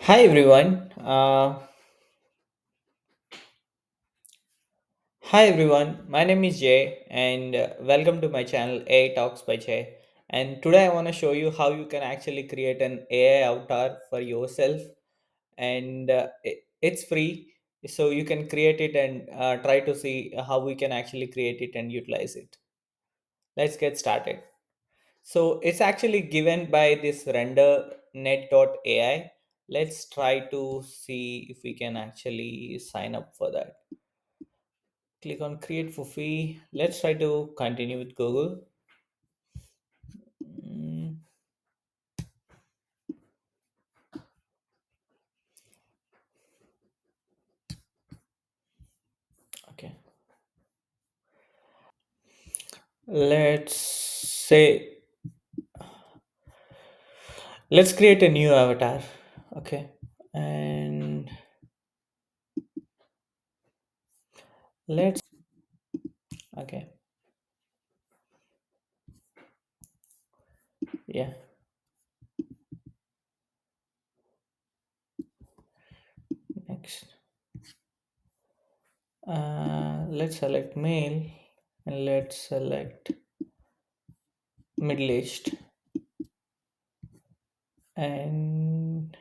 Hi everyone. Hi everyone. My name is Jay, and welcome to my channel A Talks by Jay. And today I want to show you how you can actually create an AI avatar for yourself, and it's free, so you can create it and try to see how we can actually create it and utilize it. Let's get started. So it's actually given by this RenderNet.ai. Let's try to see if we can actually sign up for that. Click on create for free. Let's try to continue with Google. Mm, okay. Let's say, let's create a new avatar. Okay. And let's, okay. Yeah. Next. Let's select male and let's select middle aged and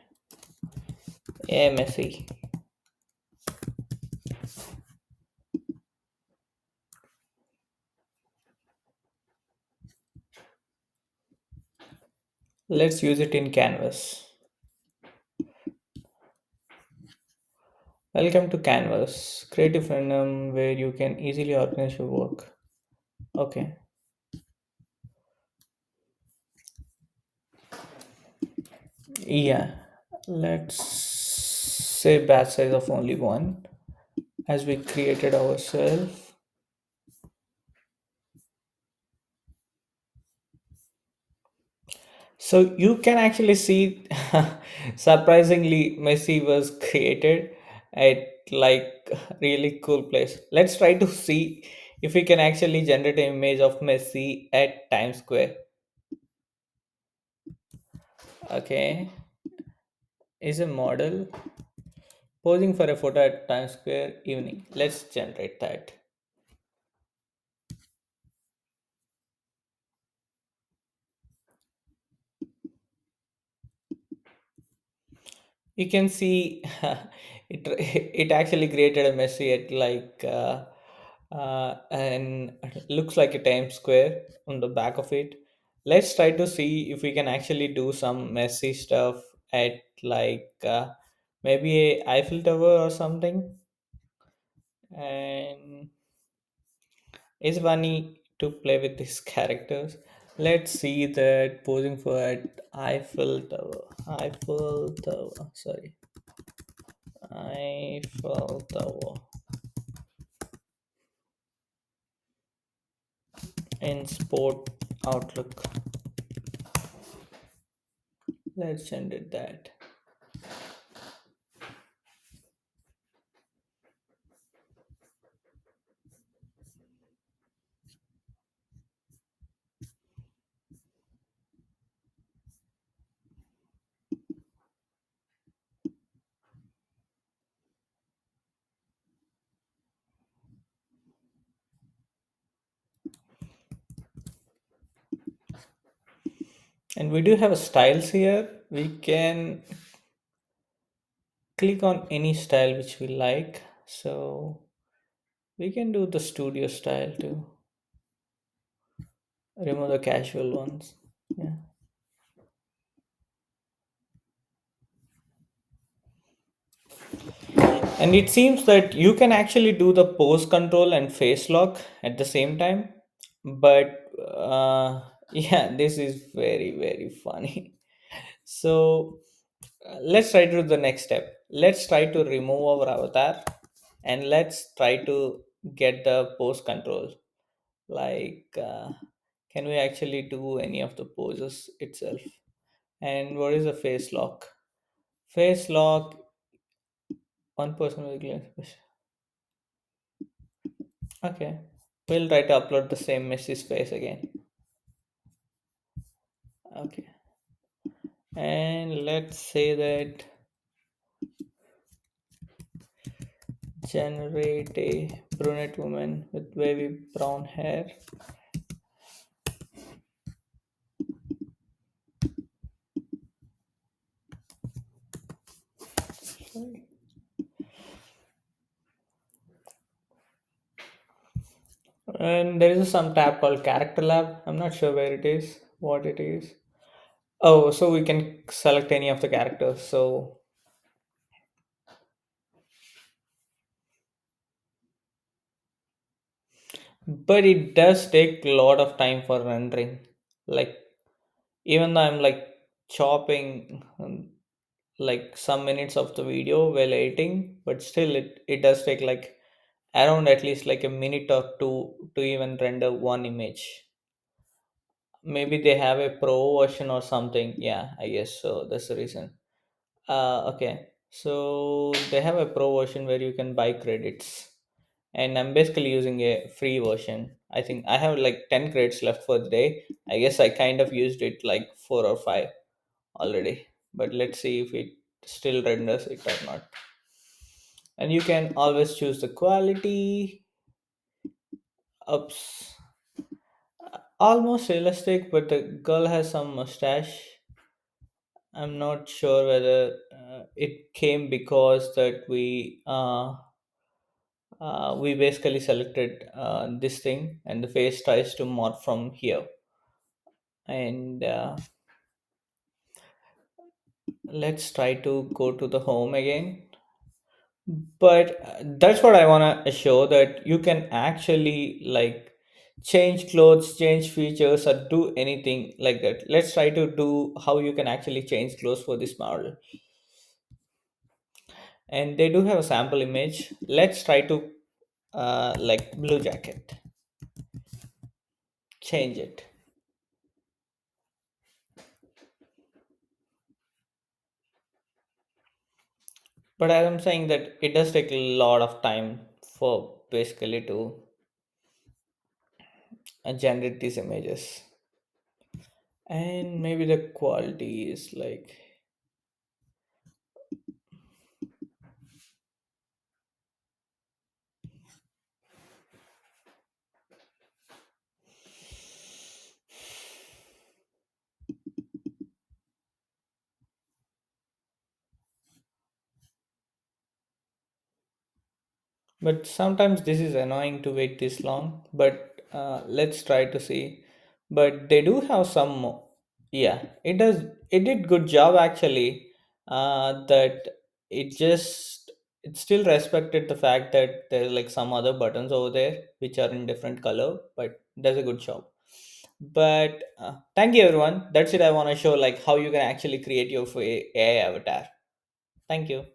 AMSE. Let's use it in Canvas. Welcome to Canvas, creative freedom where you can easily organize your work. Okay. Yeah, let's say batch size of only one as we created ourselves. So you can actually see surprisingly Messi was created at like really cool place. Let's try to see if we can actually generate an image of Messi at Times Square. Okay, is a model posing for a photo at Times Square evening. Let's generate that. You can see it actually created a messy at like and it looks like a Times Square on the back of it. Let's try to see if we can actually do some messy stuff at like maybe a Eiffel Tower or something. And it's funny to play with these characters. Let's see that posing for at Eiffel Tower. Eiffel Tower. Sorry. Eiffel Tower in Sport Outlook. Let's send it that. And we do have a styles here. We can click on any style which we like. So we can do the studio style too. Remove the casual ones. Yeah. And it seems that you can actually do the pose control and face lock at the same time. But yeah, this is very funny. So let's try to do the next step. Let's try to remove our avatar and let's try to get the pose control. Like, can we actually do any of the poses itself? And what is a face lock? Face lock, one person will glance. Okay, we'll try to upload the same Messi's face again. Okay, and let's say that. Generate a brunette woman with wavy brown hair. And there is some tab called Character Lab. I'm not sure where it is, what it is. Oh, so we can select any of the characters. So, but it does take a lot of time for rendering. Like, even though I'm like chopping like some minutes of the video while editing, but still it does take like around at least like a minute or two to even render one image. Maybe they have a pro version or something. Yeah, I guess so. That's the reason. Okay. So they have a pro version where you can buy credits. And I'm basically using a free version. I think I have like 10 credits left for the day. I guess I kind of used it like 4 or 5 already. But let's see if it still renders it or not. And you can always choose the quality. Ups. Almost realistic, but the girl has some mustache. I'm not sure whether it came because that we basically selected this thing and the face tries to morph from here. And let's try to go to the home again. But that's what I want to show, that you can actually like change clothes, change features, or do anything like that. Let's try to do how you can actually change clothes for this model. And they do have a sample image. Let's try to like blue jacket, change it. But as I'm saying that it does take a lot of time for basically to generate these images. And maybe the quality is like, but sometimes this is annoying to wait this long. But let's try to see. But they do have some, yeah, it does, it did good job actually. That it just, it still respected the fact that there's like some other buttons over there which are in different color, but does a good job. But thank you everyone, that's it. I want to show like how you can actually create your AI avatar. Thank you.